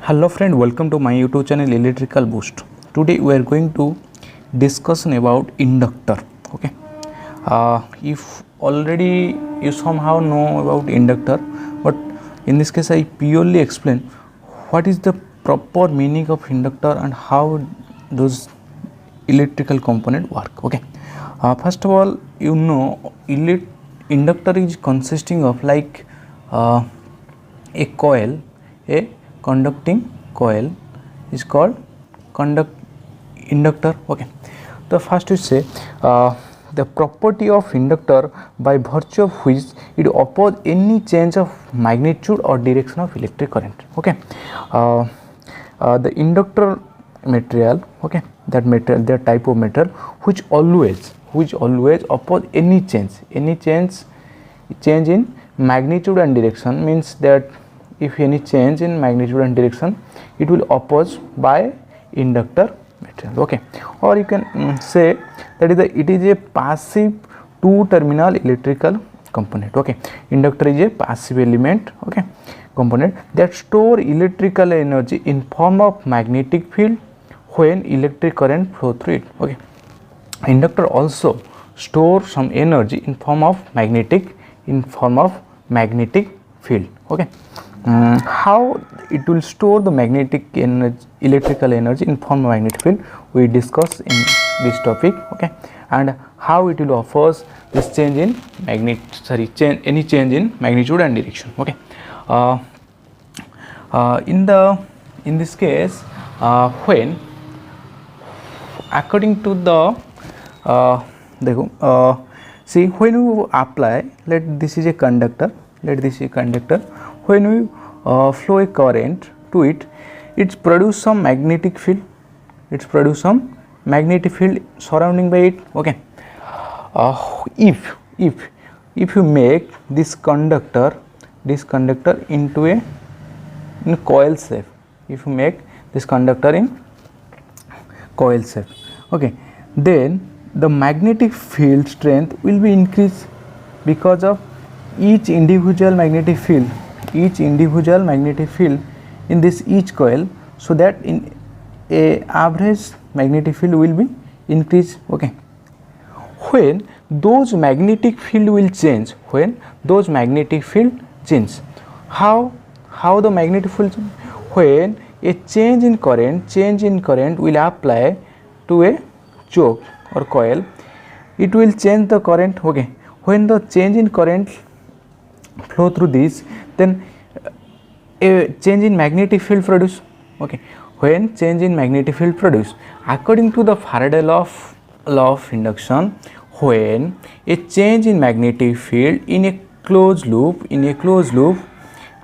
Hello friend, welcome to my YouTube channel Electrical Boost. Today we are going to discussion about inductor. Okay, if already you somehow know about inductor, but in this case I purely explain what is the proper meaning of inductor and how those electrical component work. Okay, first of all, you know inductor is consisting of like a coil, a conducting coil is called inductor. Okay, the first we say the property of inductor by virtue of which it opposes any change of magnitude or direction of electric current. Okay, the inductor material, okay, that type of material which always oppose any change in magnitude and direction, means that if any change in magnitude and direction, it will oppose by inductor material. Okay, or you can say that it is a passive two terminal electrical component. Okay, inductor is a passive element, okay, component that store electrical energy in form of magnetic field when electric current flow through it. Okay, inductor also store some energy in form of magnetic field. Okay, how it will store the magnetic energy, electrical energy in form of magnetic field, we discuss in this topic. Okay, and how it will offers this change in any change in magnitude and direction. Okay, in this case, when according to the see, when you apply, this is a conductor, when we flow a current to it, it's produce some magnetic field, surrounding by it. Okay, if you make this conductor into a coil shape, if you make this conductor in coil shape, okay, then the magnetic field strength will be increased because of each individual magnetic field in this each coil, so that in a average magnetic field will be increased. Okay, when those magnetic field will change, how the magnetic field change? When a change in current will apply to a choke or coil, it will change the current. Okay, when the change in current flow through this, then a change in magnetic field produce. Okay, when change in magnetic field produce, according to the Faraday law of induction, when a change in magnetic field in a closed loop,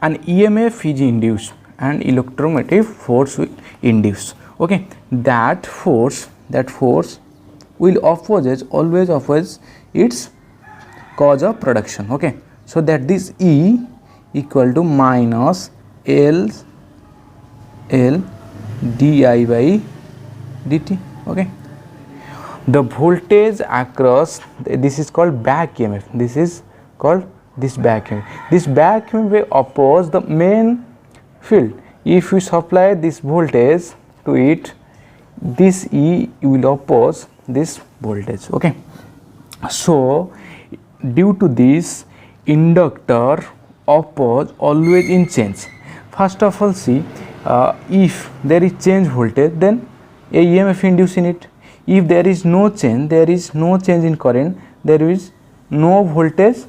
an EMF is induced and electromotive force will induce. Okay, that force will always oppose its cause of production. Okay, so that this E equal to minus L di by dt. Okay, the voltage across this is called back EMF. This back EMF will oppose the main field. If you supply this voltage to it, this E will oppose this voltage. Okay, so due to this, inductor oppose always in change. First of all, see, if there is change voltage, then a EMF induced in it. If there is no change in current, there is no voltage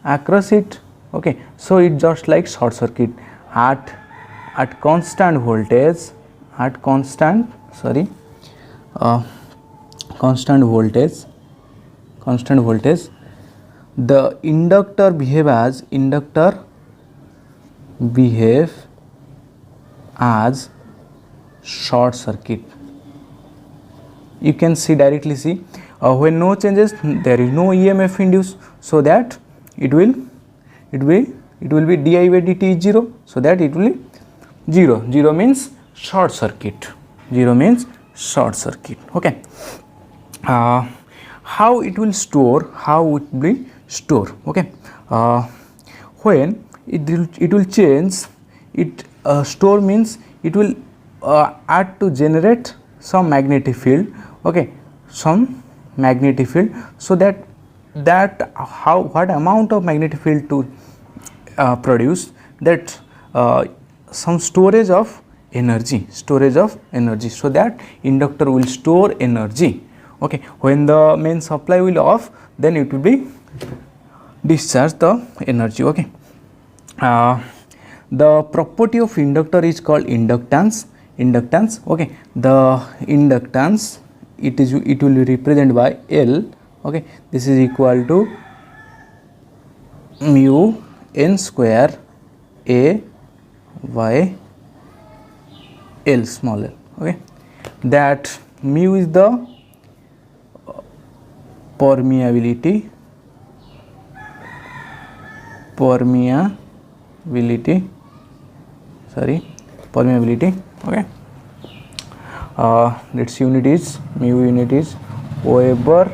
across it. Okay, so it just like short circuit at constant voltage, the inductor behave as short circuit. You can see directly, see, when no changes, there is no EMF induced, so that it will be di by dt is 0, so that it will be 0 means short circuit. Okay, how it will store? Okay, when it will change, it store means it will add to generate some magnetic field, okay, some magnetic field, so that what amount of magnetic field to produce, that some storage of energy, so that inductor will store energy, okay. When the main supply will off, then it will be discharge the energy, okay. The property of inductor is called inductance, okay. The inductance, it will be represented by L, okay. This is equal to mu n square A by L small l, okay. That mu is the permeability, okay. Its unit is, mu unit is Weber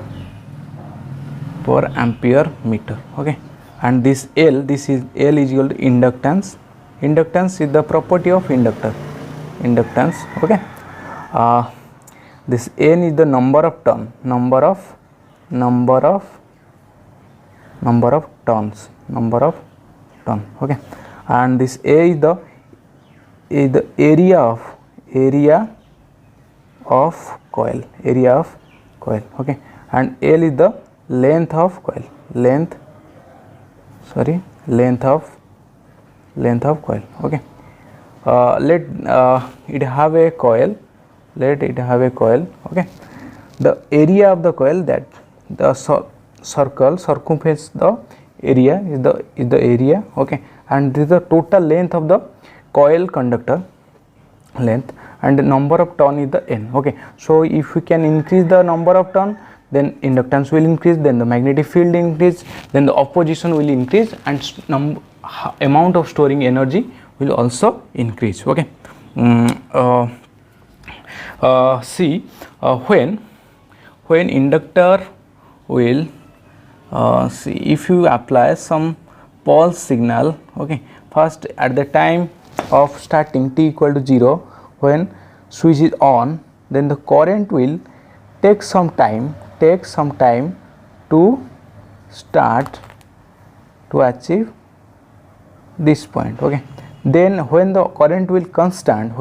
per ampere meter, okay. And this L is equal to inductance. Inductance is the property of inductor, okay. This N is the number of turn, number of turns, okay. And this A is the area of coil, okay. And L is the length of coil, length of coil, okay. Let it have a coil, okay. The area of the coil, that the circle circumference, the area is the area, okay. And this is the total length of the coil conductor length, and the number of turn is the N, okay. So if we can increase the number of turn, then inductance will increase, then the magnetic field increase, then the opposition will increase, and amount of storing energy will also increase, okay. See, when inductor will see, if you apply some pulse signal, okay, first at the time of starting t equal to 0, when switch is on, then the current will take some time to start to achieve this point, okay. Then when the current will constant,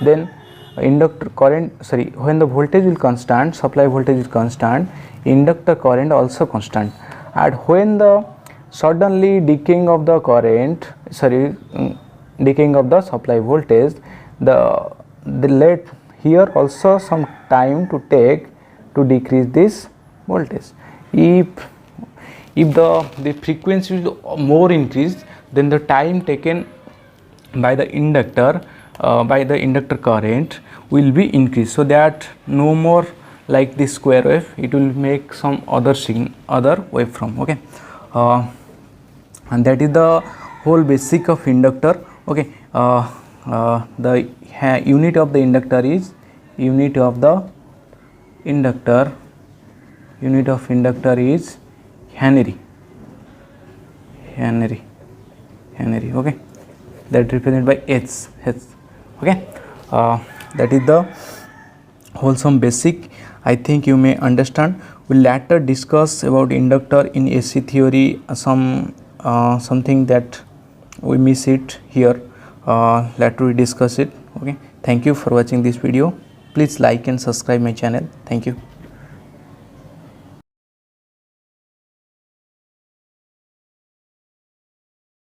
then inductor current, when the voltage will constant, supply voltage is constant, inductor current also constant. And when the suddenly decaying of the current, decaying of the supply voltage, the let here also some time to take to decrease this voltage. If the frequency is more increased, then the time taken by the inductor current will be increased, so that no more like this square wave, it will make some other waveform, okay. And that is the whole basic of inductor, okay. The unit of the inductor is Henry, okay. That represented by H, okay. That is the wholesome basic. I think you may understand. We'll later discuss about inductor in AC theory, something that we miss it here. Later we discuss it, okay. Thank you for watching this video. Please like and subscribe my channel. Thank you.